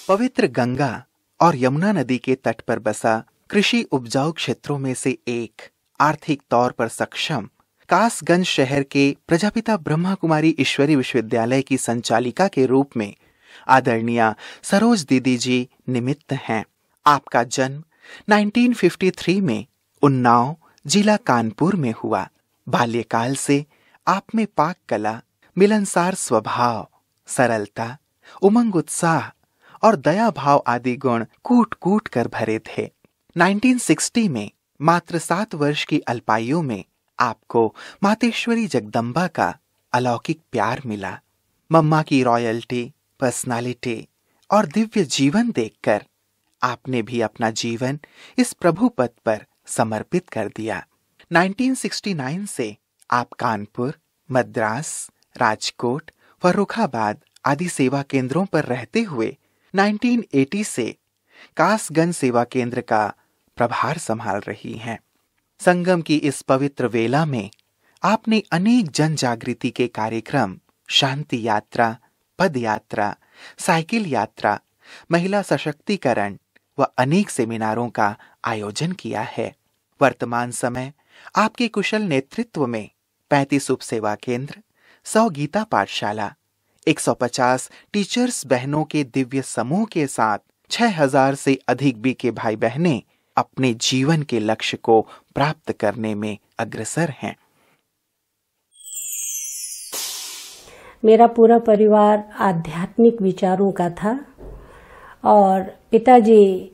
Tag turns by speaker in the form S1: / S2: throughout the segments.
S1: पवित्र गंगा और यमुना नदी के तट पर बसा कृषि उपजाऊ क्षेत्रों में से एक, आर्थिक तौर पर सक्षम कासगंज शहर के प्रजापिता ब्रह्मा कुमारी ईश्वरी विश्वविद्यालय की संचालिका के रूप में आदरणीय सरोज दीदी जी निमित्त हैं। आपका जन्म 1953 में उन्नाव जिला कानपुर में हुआ। बाल्यकाल से आप में पाक कला, मिलनसार स्वभाव, सरलता, उमंग, उत्साह और दया भाव आदि गुण कूट कूट कर भरे थे। 1960 में मात्र 7 वर्ष की अल्पायु में आपको मातेश्वरी जगदम्बा का अलौकिक प्यार मिला। मम्मा की रॉयल्टी, पर्सनालिटी और दिव्य जीवन देखकर आपने भी अपना जीवन इस प्रभु पद पर समर्पित कर दिया। 1969 से आप कानपुर, मद्रास, राजकोट, फर्रुखाबाद आदि सेवा केंद्रों पर रहते हुए 1980 से कासगंज सेवा केंद्र का प्रभार संभाल रही हैं। संगम की इस पवित्र वेला में आपने अनेक जन जागृति के कार्यक्रम, शांति यात्रा, पद यात्रा, साइकिल यात्रा, महिला सशक्तिकरण व अनेक सेमिनारों का आयोजन किया है। वर्तमान समय आपके कुशल नेतृत्व में 35 उप सेवा केंद्र, 100 गीता पाठशाला, 150 टीचर्स बहनों के दिव्य समूह के साथ 6000 से अधिक बीके भाई बहनें अपने जीवन के लक्ष्य को प्राप्त करने में अग्रसर हैं।
S2: मेरा पूरा परिवार आध्यात्मिक विचारों का था और पिताजी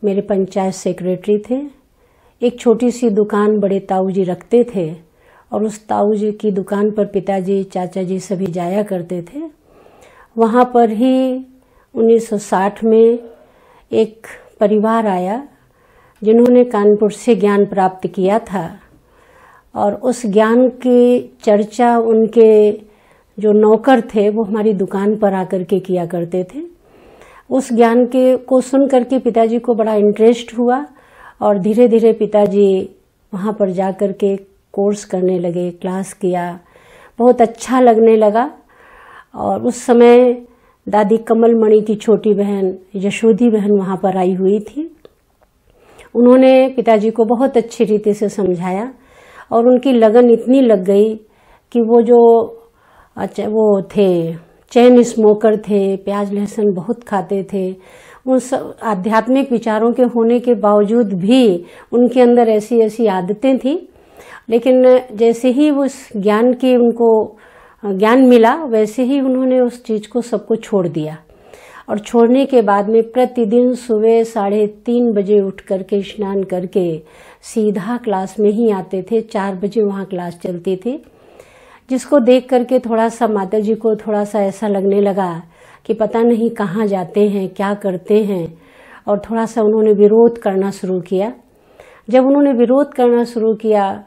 S2: मेरे पंचायत सेक्रेटरी थे। एक छोटी सी दुकान बड़े ताऊ जी रखते थे और उस ताऊ जी की दुकान पर पिताजी, चाचा जी सभी जाया करते थे। वहाँ पर ही 1960 में एक परिवार आया जिन्होंने कानपुर से ज्ञान प्राप्त किया था और उस ज्ञान की चर्चा उनके जो नौकर थे वो हमारी दुकान पर आकर के किया करते थे। उस ज्ञान को सुन करके पिताजी को बड़ा इंटरेस्ट हुआ और धीरे धीरे पिताजी वहाँ पर जा कर के कोर्स करने लगे, क्लास किया, बहुत अच्छा लगने लगा। और उस समय दादी कमल मणि की छोटी बहन यशोदी बहन वहाँ पर आई हुई थी। उन्होंने पिताजी को बहुत अच्छी रीति से समझाया और उनकी लगन इतनी लग गई कि वो थे चैन स्मोकर थे, प्याज लहसुन बहुत खाते थे। उन सब आध्यात्मिक विचारों के होने के बावजूद भी उनके अंदर ऐसी ऐसी आदतें थी, लेकिन जैसे ही उस ज्ञान की उनको ज्ञान मिला वैसे ही उन्होंने उस चीज को सबको छोड़ दिया। और छोड़ने के बाद में प्रतिदिन सुबह 3:30 बजे उठ करके स्नान करके सीधा क्लास में ही आते थे। 4 बजे वहाँ क्लास चलती थी, जिसको देख करके थोड़ा सा माता जी को थोड़ा सा ऐसा लगने लगा कि पता नहीं कहाँ जाते हैं, क्या करते हैं। और थोड़ा सा उन्होंने विरोध करना शुरू किया। जब उन्होंने विरोध करना शुरू किया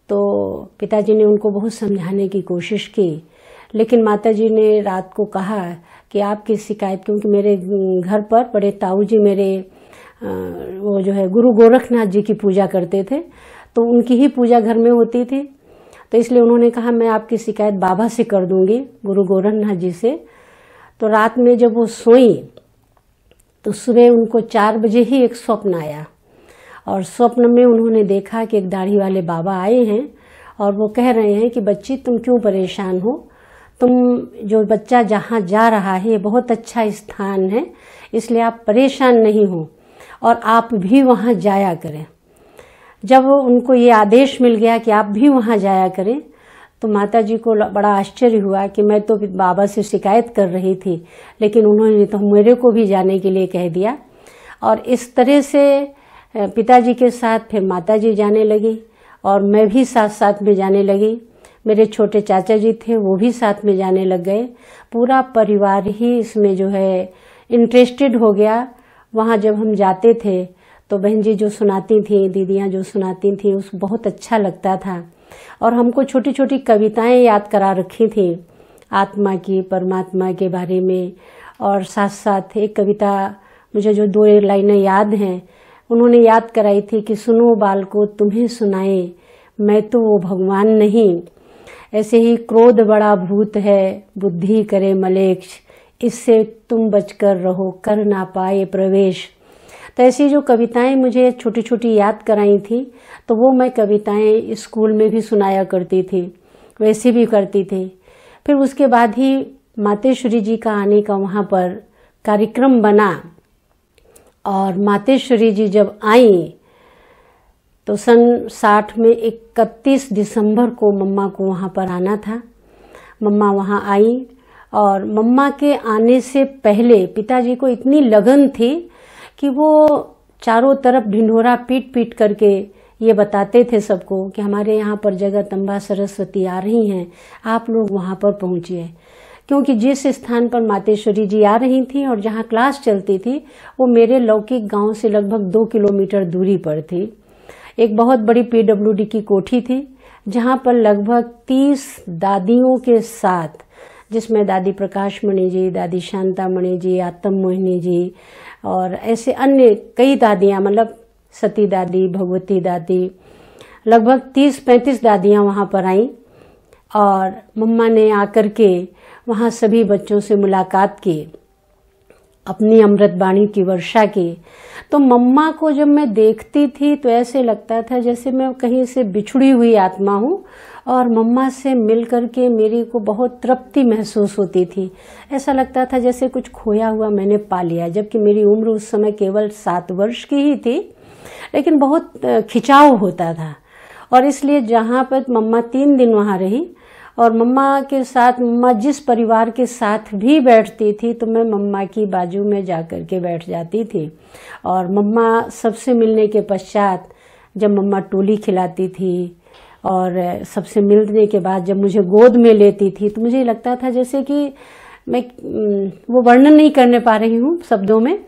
S2: तो पिताजी ने उनको बहुत समझाने की कोशिश की, लेकिन माताजी ने रात को कहा कि आपकी शिकायत, क्योंकि मेरे घर पर बड़े ताऊ जी मेरे वो जो है गुरु गोरखनाथ जी की पूजा करते थे, तो उनकी ही पूजा घर में होती थी, तो इसलिए उन्होंने कहा मैं आपकी शिकायत बाबा से कर दूंगी, गुरु गोरखनाथ जी से। तो रात में जब वो सोई तो सुबह उनको 4 बजे ही एक स्वप्न आया और स्वप्न में उन्होंने देखा कि एक दाढ़ी वाले बाबा आए हैं और वो कह रहे हैं कि बच्ची तुम क्यों परेशान हो, तुम जो बच्चा जहाँ जा रहा है ये बहुत अच्छा स्थान है, इसलिए आप परेशान नहीं हो और आप भी वहाँ जाया करें। जब उनको ये आदेश मिल गया कि आप भी वहाँ जाया करें तो माता जी को बड़ा आश्चर्य हुआ कि मैं तो बाबा से शिकायत कर रही थी, लेकिन उन्होंने तो मेरे को भी जाने के लिए कह दिया। और इस तरह से पिताजी के साथ फिर माता जी जाने लगी और मैं भी साथ साथ में जाने लगी। मेरे छोटे चाचा जी थे वो भी साथ में जाने लग गए। पूरा परिवार ही इसमें जो है इंटरेस्टेड हो गया। वहाँ जब हम जाते थे तो बहन जी जो सुनाती थी, दीदियाँ जो सुनाती थी, उस बहुत अच्छा लगता था। और हमको छोटी छोटी कविताएं याद करा रखी थी आत्मा की, परमात्मा के बारे में। और साथ साथ एक कविता मुझे जो 2 लाइनें याद हैं, उन्होंने याद कराई थी कि सुनो बालको तुम्हें सुनाए, मैं तो वो भगवान नहीं। ऐसे ही क्रोध बड़ा भूत है, बुद्धि करे मलेच्छ, इससे तुम बचकर रहो, कर ना पाए प्रवेश। तो ऐसी जो कविताएं मुझे छोटी छोटी याद कराई थी, तो वो मैं कविताएं स्कूल में भी सुनाया करती थी, वैसे भी करती थी। फिर उसके बाद ही मातेश्वरी जी का आने का वहाँ पर कार्यक्रम बना। और मातेश्वरी जी जब आई तो सन 60 में 31 दिसंबर को मम्मा को वहाँ पर आना था। मम्मा वहाँ आई और मम्मा के आने से पहले पिताजी को इतनी लगन थी कि वो चारों तरफ ढिंढोरा पीट पीट करके ये बताते थे सबको कि हमारे यहाँ पर जगदम्बा सरस्वती आ रही हैं, आप लोग वहाँ पर पहुँचिए। क्योंकि जिस स्थान पर मातेश्वरी जी आ रही थी और जहाँ क्लास चलती थी वो मेरे लौकिक गांव से लगभग 2 किलोमीटर दूरी पर थी। एक बहुत बड़ी पीडब्ल्यूडी की कोठी थी जहाँ पर लगभग 30 दादियों के साथ, जिसमें दादी प्रकाश मणि जी, दादी शांता मणि जी, आत्म मोहिनी जी और ऐसे अन्य कई दादियाँ, मतलब सती दादी, भगवती दादी, लगभग 30-35 दादियाँ वहाँ पर आईं। और मम्मा ने आकर के वहाँ सभी बच्चों से मुलाकात की, अपनी अमृतवाणी की वर्षा की। तो मम्मा को जब मैं देखती थी तो ऐसे लगता था जैसे मैं कहीं से बिछड़ी हुई आत्मा हूँ और मम्मा से मिल करके मेरी को बहुत तृप्ति महसूस होती थी। ऐसा लगता था जैसे कुछ खोया हुआ मैंने पा लिया, जबकि मेरी उम्र उस समय केवल 7 वर्ष की ही थी, लेकिन बहुत खिंचाव होता था। और इसलिए जहाँ पर मम्मा 3 दिन वहाँ रही और मम्मा के साथ, मम्मा जिस परिवार के साथ भी बैठती थी तो मैं मम्मा की बाजू में जाकर के बैठ जाती थी। और मम्मा सबसे मिलने के पश्चात जब मम्मा टोली खिलाती थी और सबसे मिलने के बाद जब मुझे गोद में लेती थी तो मुझे लगता था जैसे कि मैं वो वर्णन नहीं करने पा रही हूँ शब्दों में।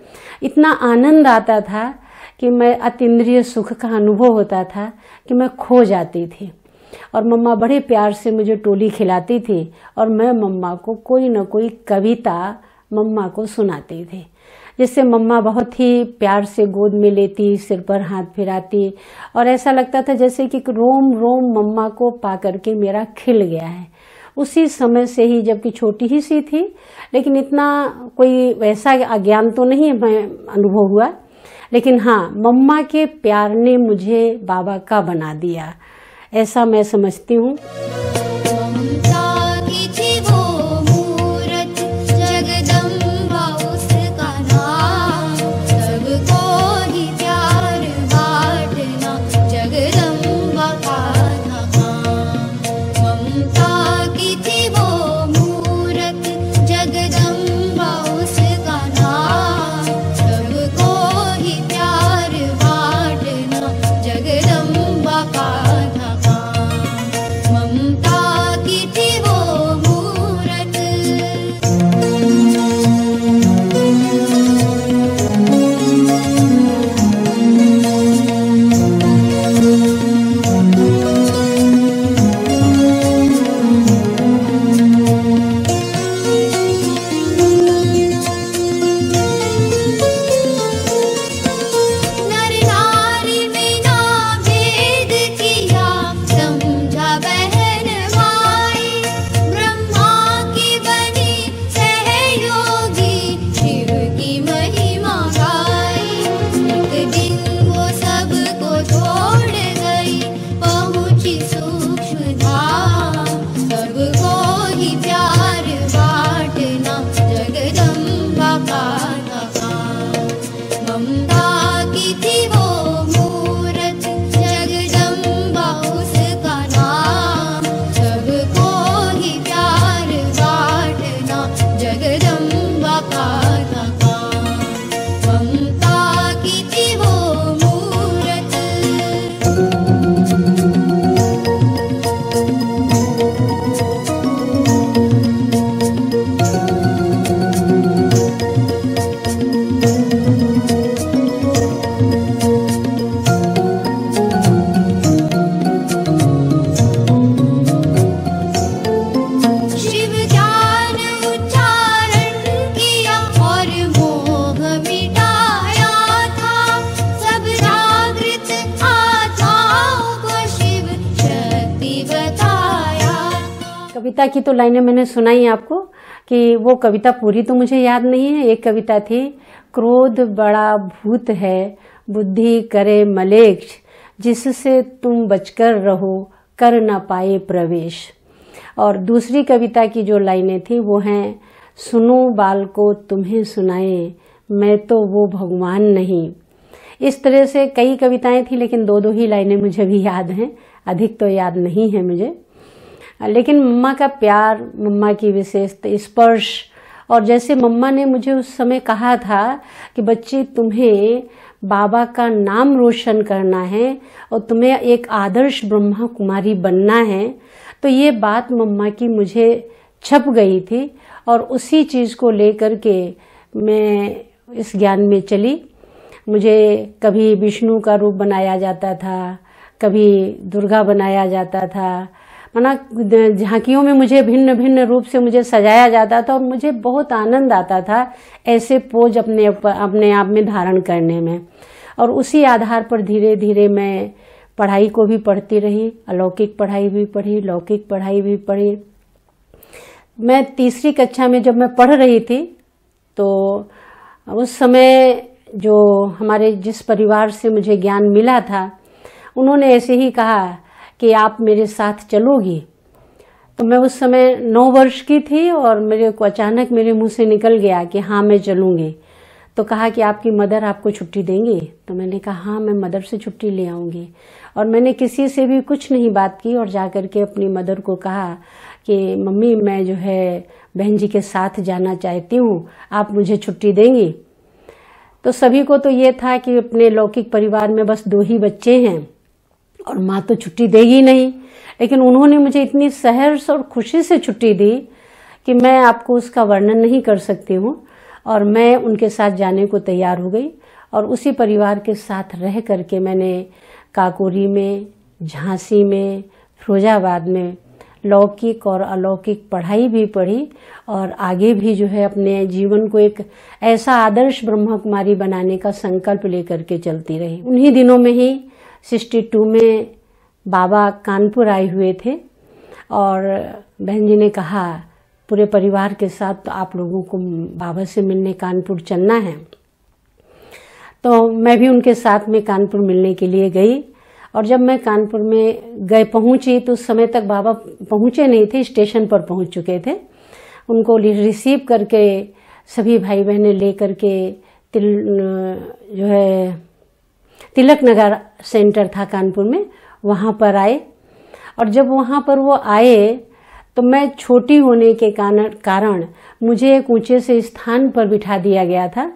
S2: इतना आनंद आता था कि मैं अतीन्द्रिय सुख का अनुभव होता था कि मैं खो जाती थी। और मम्मा बड़े प्यार से मुझे टोली खिलाती थी और मैं मम्मा को कोई न कोई कविता मम्मा को सुनाती थी, जिससे मम्मा बहुत ही प्यार से गोद में लेती, सिर पर हाथ फिराती और ऐसा लगता था जैसे कि रोम रोम मम्मा को पा करके मेरा खिल गया है। उसी समय से ही, जबकि छोटी ही सी थी, लेकिन इतना कोई वैसा अज्ञान तो नहीं मैं अनुभव हुआ, लेकिन हाँ, मम्मा के प्यार ने मुझे बाबा का बना दिया, ऐसा मैं समझती हूँ।
S3: ममता
S2: कविता की तो लाइनें मैंने सुनाई आपको कि वो कविता पूरी तो मुझे याद नहीं है। एक कविता थी, क्रोध बड़ा भूत है बुद्धि करे मलेच्छ, जिससे तुम बचकर रहो कर न पाए प्रवेश। और दूसरी कविता की जो लाइनें थी वो हैं, सुनो बाल को तुम्हें सुनाए मैं तो वो भगवान नहीं। इस तरह से कई कविताएं थी, लेकिन दो दो ही लाइनें मुझे भी याद हैं, अधिक तो याद नहीं है मुझे। लेकिन मम्मा का प्यार, मम्मा की विशेषता, स्पर्श, और जैसे मम्मा ने मुझे उस समय कहा था कि बच्चे तुम्हें बाबा का नाम रोशन करना है और तुम्हें एक आदर्श ब्रह्मा कुमारी बनना है, तो ये बात मम्मा की मुझे छप गई थी और उसी चीज़ को लेकर के मैं इस ज्ञान में चली। मुझे कभी विष्णु का रूप बनाया जाता था, कभी दुर्गा बनाया जाता था, माना झांकियों में मुझे भिन्न भिन्न रूप से मुझे सजाया जाता था और मुझे बहुत आनंद आता था ऐसे पोज अपने आप में धारण करने में। और उसी आधार पर धीरे धीरे मैं पढ़ाई को भी पढ़ती रही, अलौकिक पढ़ाई भी पढ़ी, लौकिक पढ़ाई भी पढ़ी। मैं तीसरी कक्षा में जब मैं पढ़ रही थी तो उस समय जो हमारे जिस परिवार से मुझे ज्ञान मिला था, उन्होंने ऐसे ही कहा कि आप मेरे साथ चलोगी। तो मैं उस समय 9 वर्ष की थी और मेरे को अचानक मेरे मुंह से निकल गया कि हाँ मैं चलूँगी। तो कहा कि आपकी मदर आपको छुट्टी देंगी? तो मैंने कहा हाँ मैं मदर से छुट्टी ले आऊँगी। और मैंने किसी से भी कुछ नहीं बात की और जा करके अपनी मदर को कहा कि मम्मी मैं जो है बहन जी के साथ जाना चाहती हूँ, आप मुझे छुट्टी देंगी? तो सभी को तो ये था कि अपने लौकिक परिवार में बस 2 ही बच्चे हैं और माँ तो छुट्टी देगी नहीं, लेकिन उन्होंने मुझे इतनी सहर्ष और खुशी से छुट्टी दी कि मैं आपको उसका वर्णन नहीं कर सकती हूँ। और मैं उनके साथ जाने को तैयार हो गई और उसी परिवार के साथ रह करके मैंने काकोरी में, झांसी में, फिरोजाबाद में लौकिक और अलौकिक पढ़ाई भी पढ़ी और आगे भी जो है अपने जीवन को एक ऐसा आदर्श ब्रह्मा कुमारी बनाने का संकल्प लेकर के चलती रही। उन्हीं दिनों में ही 62 में बाबा कानपुर आए हुए थे और बहन जी ने कहा पूरे परिवार के साथ तो आप लोगों को बाबा से मिलने कानपुर चलना है। तो मैं भी उनके साथ में कानपुर मिलने के लिए गई और जब मैं कानपुर में पहुंची तो उस समय तक बाबा पहुंचे नहीं थे, स्टेशन पर पहुंच चुके थे। उनको रिसीव करके सभी भाई बहनें ले करके जो है तिलक नगर सेंटर था कानपुर में, वहाँ पर आए। और जब वहाँ पर वो आए तो मैं छोटी होने के कारण मुझे एक ऊंचे से स्थान पर बिठा दिया गया था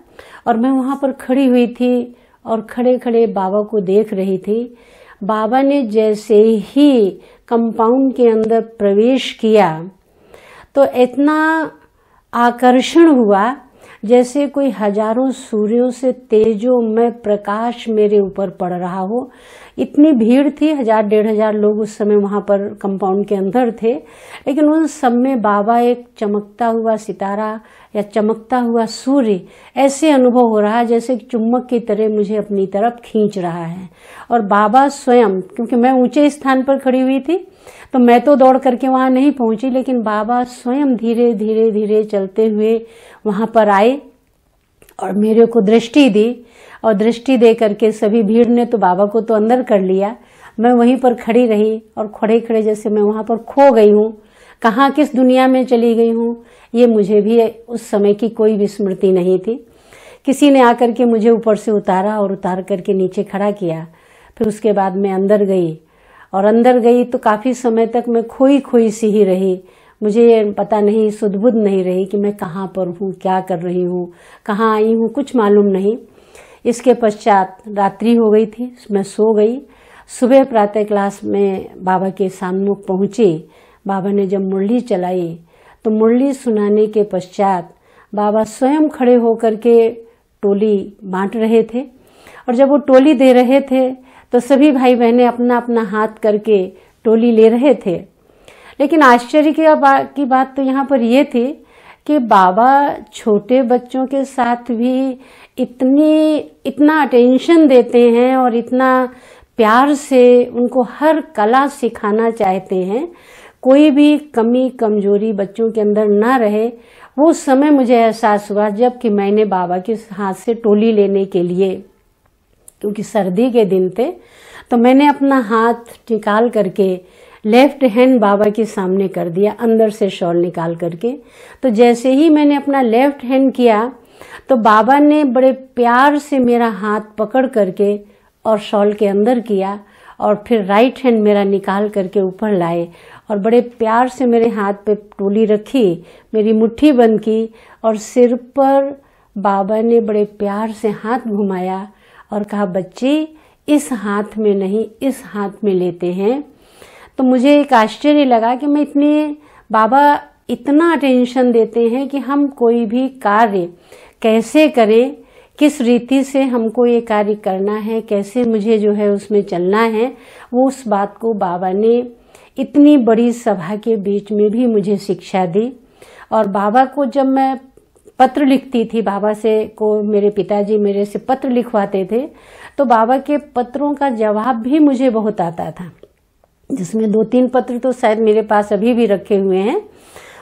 S2: और मैं वहाँ पर खड़ी हुई थी और खड़े खड़े बाबा को देख रही थी। बाबा ने जैसे ही कंपाउंड के अंदर प्रवेश किया तो इतना आकर्षण हुआ जैसे कोई हजारों सूर्यों से तेजोमय प्रकाश मेरे ऊपर पड़ रहा हो। इतनी भीड़ थी, 1000-1500 लोग उस समय वहां पर कंपाउंड के अंदर थे, लेकिन उन सब में बाबा एक चमकता हुआ सितारा या चमकता हुआ सूर्य ऐसे अनुभव हो रहा है जैसे चुम्बक की तरह मुझे अपनी तरफ खींच रहा है। और बाबा स्वयं, क्योंकि मैं ऊंचे स्थान पर खड़ी हुई थी तो मैं तो दौड़ करके वहां नहीं पहुंची, लेकिन बाबा स्वयं धीरे धीरे धीरे चलते हुए वहां पर आए और मेरे को दृष्टि दी और दृष्टि दे करके सभी भीड़ ने तो बाबा को तो अंदर कर लिया, मैं वहीं पर खड़ी रही और खड़े खड़े जैसे मैं वहां पर खो गई हूँ, कहाँ किस दुनिया में चली गई हूँ ये मुझे भी उस समय की कोई भी स्मृति नहीं थी। किसी ने आकर के मुझे ऊपर से उतारा और उतार करके नीचे खड़ा किया। फिर उसके बाद मैं अंदर गई और अंदर गई तो काफी समय तक मैं खोई खोई सी ही रही। मुझे ये पता नहीं, सुध-बुध नहीं रही कि मैं कहाँ पर हूँ, क्या कर रही हूँ, कहाँ आई हूँ, कुछ मालूम नहीं। इसके पश्चात रात्रि हो गई थी, मैं सो गई। सुबह प्रातः क्लास में बाबा के सामने पहुंची। बाबा ने जब मुरली चलाई तो मुरली सुनाने के पश्चात बाबा स्वयं खड़े होकर के टोली बांट रहे थे और जब वो टोली दे रहे थे तो सभी भाई बहनें अपना अपना हाथ करके टोली ले रहे थे। लेकिन आश्चर्य की बात तो यहाँ पर ये थी कि बाबा छोटे बच्चों के साथ भी इतना अटेंशन देते हैं और इतना प्यार से उनको हर कला सिखाना चाहते हैं। कोई भी कमी कमजोरी बच्चों के अंदर ना रहे, वो समय मुझे एहसास हुआ जब कि मैंने बाबा के हाथ से टोली लेने के लिए, क्योंकि सर्दी के दिन थे, तो मैंने अपना हाथ निकाल करके लेफ्ट हैंड बाबा के सामने कर दिया, अंदर से शॉल निकाल करके। तो जैसे ही मैंने अपना लेफ्ट हैंड किया तो बाबा ने बड़े प्यार से मेरा हाथ पकड़ करके और शॉल के अंदर किया, और फिर राइट हैंड मेरा निकाल करके ऊपर लाए और बड़े प्यार से मेरे हाथ पे टोली रखी, मेरी मुट्ठी बंद की, और सिर पर बाबा ने बड़े प्यार से हाथ घुमाया और कहा, बच्ची इस हाथ में नहीं, इस हाथ में लेते हैं। तो मुझे एक आश्चर्य लगा कि मैं बाबा इतना अटेंशन देते हैं कि हम कोई भी कार्य कैसे करें, किस रीति से हमको ये कार्य करना है, कैसे मुझे जो है उसमें चलना है, वो उस बात को बाबा ने इतनी बड़ी सभा के बीच में भी मुझे शिक्षा दी। और बाबा को जब मैं पत्र लिखती थी, बाबा से को मेरे पिताजी मेरे से पत्र लिखवाते थे, तो बाबा के पत्रों का जवाब भी मुझे बहुत आता था, जिसमें 2-3 पत्र तो शायद मेरे पास अभी भी रखे हुए हैं।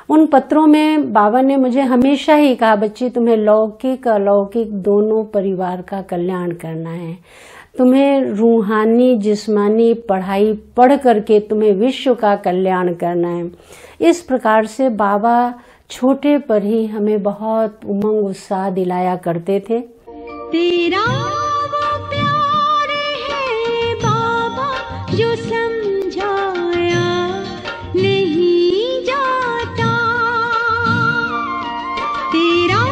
S2: उन पत्रों में बाबा ने मुझे हमेशा ही कहा, बच्ची तुम्हें लौकिक अलौकिक दोनों परिवार का कल्याण करना है, तुम्हें रूहानी जिस्मानी पढ़ाई पढ़ करके तुम्हें विश्व का कल्याण करना है। इस प्रकार से बाबा छोटे पर ही हमें बहुत उमंग उत्साह दिलाया करते थे।
S3: तेरा वो प्यार है बाबा जो समझाया नहीं जाता, तेरा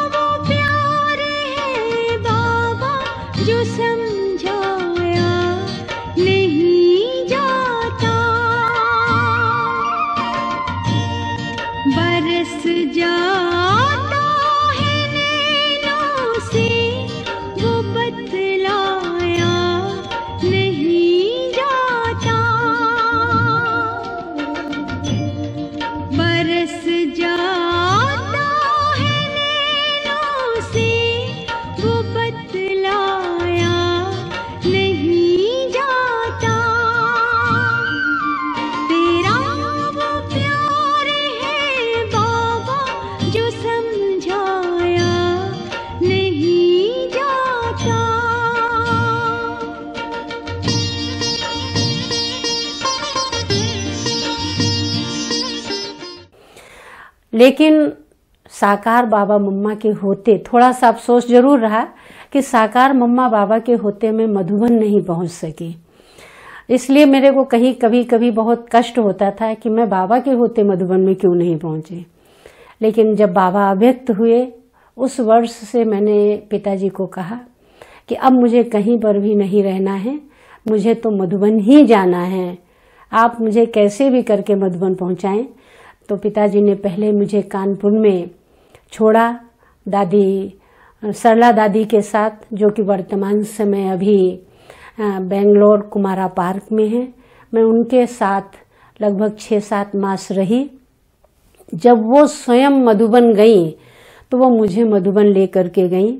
S3: वो प्यार है बाबा जो समझाया नहीं जाता। बरस जाता है नैनों से वो बतलाया नहीं जाता, बरस जाता है नैनों से वो बतलाया नहीं जाता। तेरा वो प्यार है बाबा जो समझाया नहीं जाता।
S2: लेकिन साकार बाबा मम्मा के होते थोड़ा सा अफसोस जरूर रहा कि साकार मम्मा बाबा के होते मैं मधुबन नहीं पहुंच सकी। इसलिए मेरे को कभी कभी बहुत कष्ट होता था कि मैं बाबा के होते मधुबन में क्यों नहीं पहुंची। लेकिन जब बाबा अव्यक्त हुए उस वर्ष से मैंने पिताजी को कहा कि अब मुझे कहीं पर भी नहीं रहना है, मुझे तो मधुबन ही जाना है, आप मुझे कैसे भी करके मधुबन पहुंचाएं। तो पिताजी ने पहले मुझे कानपुर में छोड़ा, दादी सरला दादी के साथ, जो कि वर्तमान समय अभी बेंगलोर कुमारा पार्क में है। मैं उनके साथ लगभग 6-7 मास रही। जब वो स्वयं मधुबन गई तो वो मुझे मधुबन लेकर के गई,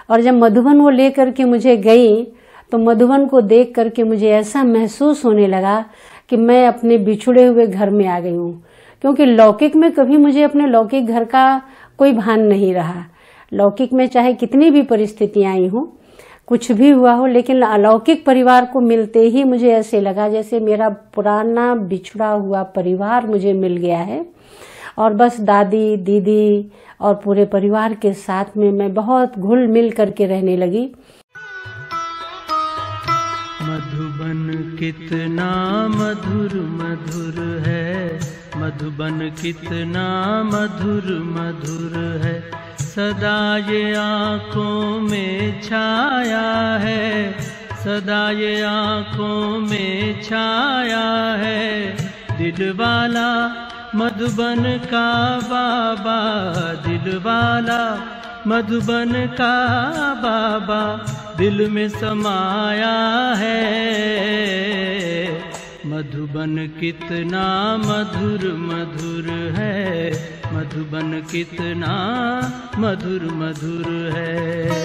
S2: और जब मधुबन वो लेकर के मुझे गई तो मधुबन को देख करके मुझे ऐसा महसूस होने लगा कि मैं अपने बिछुड़े हुए घर में आ गई हूँ। क्योंकि लौकिक में कभी मुझे अपने लौकिक घर का कोई भान नहीं रहा। लौकिक में चाहे कितनी भी परिस्थितियां आई हो, कुछ भी हुआ हो, लेकिन अलौकिक परिवार को मिलते ही मुझे ऐसे लगा जैसे मेरा पुराना बिछड़ा हुआ परिवार मुझे मिल गया है। और बस दादी दीदी और पूरे परिवार के साथ में मैं बहुत घुल मिल करके रहने लगी।
S4: मधुबन कितना मधुर मधुर है, मधुबन कितना मधुर मधुर है, सदा ये आँखों में छाया है, सदा ये आँखों में छाया है। दिल वाला मधुबन का बाबा, दिल वाला मधुबन का बाबा दिल में समाया है। मधुबन कितना मधुर मधुर है, मधुबन कितना मधुर मधुर है।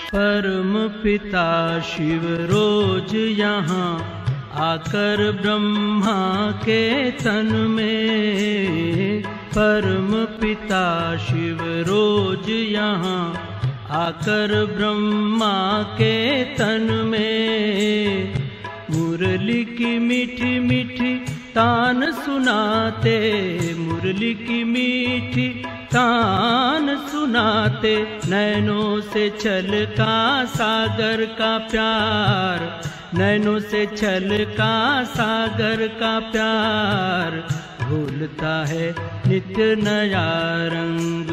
S4: परम पिता शिव रोज यहाँ आकर ब्रह्मा के तन में, परम पिता शिव रोज यहाँ आकर ब्रह्मा के तन में, मुरली की मीठी मीठी तान सुनाते, मुरली की मीठी तान सुनाते, नैनों से छलका सागर का प्यार, नैनों से छलका सागर का प्यार, भूलता है नित्य नया रंग,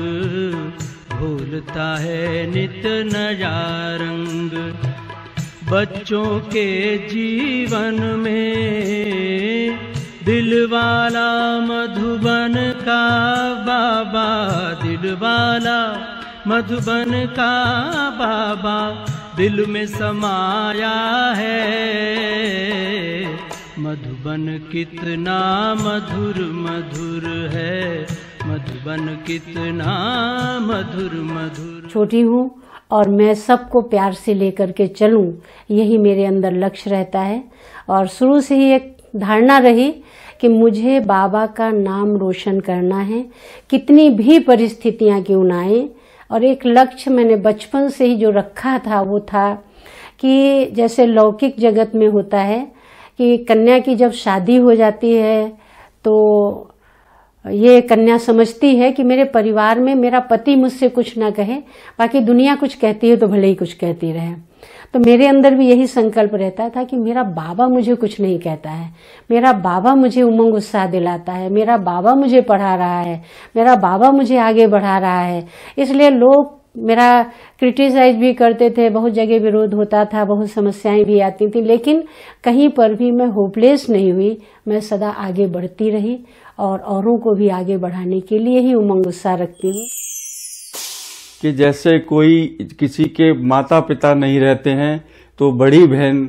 S4: भूलता है नित्य नया रंग। बच्चों के जीवन में दिलवाला मधुबन का बाबा, दिलवाला मधुबन का बाबा दिल में समाया है। मधुबन कितना मधुर मधुर है, मधुबन कितना मधुर मधुर।
S2: छोटी हूँ और मैं सबको प्यार से लेकर के चलूं, यही मेरे अंदर लक्ष्य रहता है। और शुरू से ही एक धारणा रही कि मुझे बाबा का नाम रोशन करना है, कितनी भी परिस्थितियां क्यों ना आए। और एक लक्ष्य मैंने बचपन से ही जो रखा था वो था कि जैसे लौकिक जगत में होता है कि कन्या की जब शादी हो जाती है तो ये कन्या समझती है कि मेरे परिवार में मेरा पति मुझसे कुछ ना कहे, बाकी दुनिया कुछ कहती है तो भले ही कुछ कहती रहे। तो मेरे अंदर भी यही संकल्प रहता था कि मेरा बाबा मुझे कुछ नहीं कहता है, मेरा बाबा मुझे उमंग उत्साह दिलाता है, मेरा बाबा मुझे पढ़ा रहा है, मेरा बाबा मुझे आगे बढ़ा रहा है। इसलिए लोग मेरा क्रिटिसाइज भी करते थे, बहुत जगह विरोध होता था, बहुत समस्याएं भी आती थी, लेकिन कहीं पर भी मैं होपलेस नहीं हुई। मैं सदा आगे बढ़ती रही और औरों को भी आगे बढ़ाने के लिए ही उमंग उत्साह रखती हूँ।
S5: कि जैसे कोई किसी के माता पिता नहीं रहते हैं तो बड़ी बहन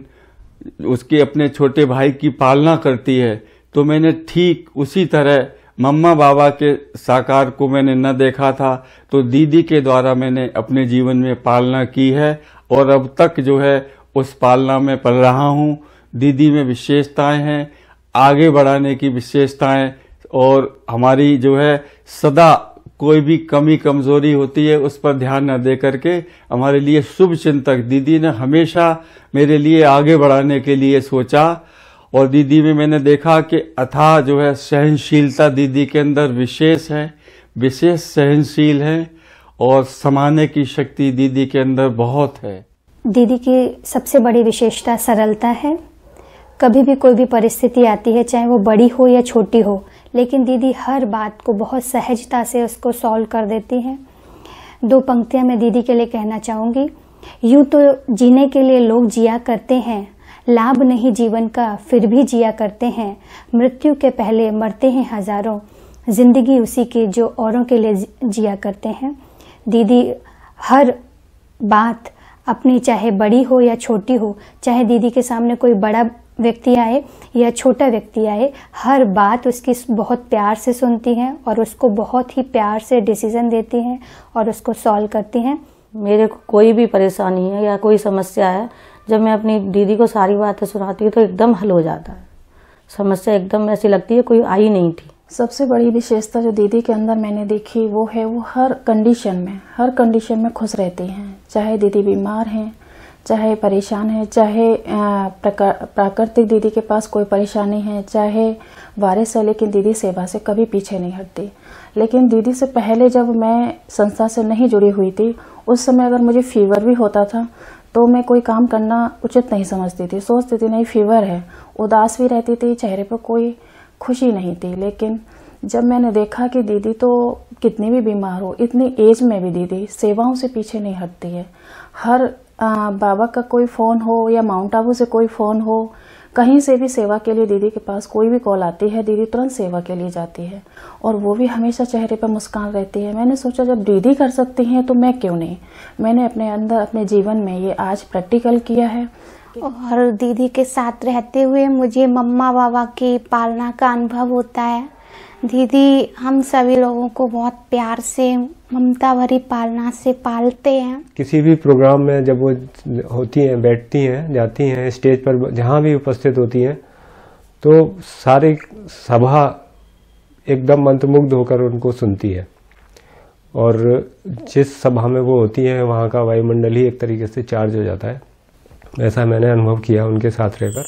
S5: उसके अपने छोटे भाई की पालना करती है, तो मैंने ठीक उसी तरह मम्मा बाबा के साकार को मैंने न देखा था, तो दीदी के द्वारा मैंने अपने जीवन में पालना की है और अब तक जो है उस पालना में पल रहा हूँ। दीदी में विशेषताएं हैं, आगे बढ़ाने की विशेषताएं, और हमारी जो है सदा कोई भी कमी कमजोरी होती है उस पर ध्यान न दे करके हमारे लिए शुभ चिंतक दीदी ने हमेशा मेरे लिए आगे बढ़ाने के लिए सोचा। और दीदी में मैंने देखा कि अथाह जो है सहनशीलता दीदी के अंदर विशेष है, विशेष सहनशील है और समाने की शक्ति दीदी के अंदर बहुत है।
S6: दीदी की सबसे बड़ी विशेषता सरलता है। कभी भी कोई भी परिस्थिति आती है, चाहे वो बड़ी हो या छोटी हो, लेकिन दीदी हर बात को बहुत सहजता से उसको सॉल्व कर देती हैं। दो पंक्तियां मैं दीदी के लिए कहना चाहूँगी। यूं तो जीने के लिए लोग जिया करते हैं, लाभ नहीं जीवन का फिर भी जिया करते हैं, मृत्यु के पहले मरते हैं हजारों, जिंदगी उसी की जो औरों के लिए जिया करते हैं। दीदी हर बात अपनी, चाहे बड़ी हो या छोटी हो, चाहे दीदी के सामने कोई बड़ा व्यक्ति आए या छोटा व्यक्ति आए, हर बात उसकी बहुत प्यार से सुनती हैं और उसको बहुत ही प्यार से डिसीजन देती हैं और उसको सॉल्व करती हैं।
S7: मेरे को कोई भी परेशानी है या कोई समस्या है, जब मैं अपनी दीदी को सारी बातें सुनाती हूँ तो एकदम हल हो जाता है। समस्या एकदम ऐसी लगती है कोई आई नहीं थी।
S8: सबसे बड़ी विशेषता जो दीदी के अंदर मैंने देखी वो है, वो हर कंडीशन में खुश रहती हैं। चाहे दीदी बीमार हैं, चाहे परेशान है, चाहे प्राकृतिक दीदी के पास कोई परेशानी है, चाहे वारिस है, लेकिन दीदी सेवा से कभी पीछे नहीं हटती। लेकिन दीदी से पहले जब मैं संस्था से नहीं जुड़ी हुई थी, उस समय अगर मुझे फीवर भी होता था तो मैं कोई काम करना उचित नहीं समझती थी, सोचती थी नहीं फीवर है, उदास भी रहती थी, चेहरे पर कोई खुशी नहीं थी। लेकिन जब मैंने देखा कि दीदी तो कितनी भी बीमार हो, इतनी एज में भी दीदी सेवाओं से पीछे नहीं हटती है। हर बाबा का कोई फोन हो या माउंट आबू से कोई फोन हो, कहीं से भी सेवा के लिए दीदी के पास कोई भी कॉल आती है, दीदी तुरंत सेवा के लिए जाती है और वो भी हमेशा चेहरे पर मुस्कान रहती है। मैंने सोचा जब दीदी कर सकती हैं तो मैं क्यों नहीं। मैंने अपने अंदर अपने जीवन में ये आज प्रैक्टिकल किया है।
S9: और दीदी के साथ रहते हुए मुझे मम्मा बाबा की पालना का अनुभव होता है दीदी हम सभी लोगों को बहुत प्यार से, ममता भरी पालना से पालते हैं।
S10: किसी भी प्रोग्राम में जब वो होती हैं, बैठती हैं, जाती हैं स्टेज पर, जहाँ भी उपस्थित होती हैं, तो सारी सभा एकदम मंत्रमुग्ध होकर उनको सुनती है। और जिस सभा में वो होती हैं वहाँ का वायुमंडल ही एक तरीके से चार्ज हो जाता है। ऐसा मैंने अनुभव किया उनके साथ रहकर।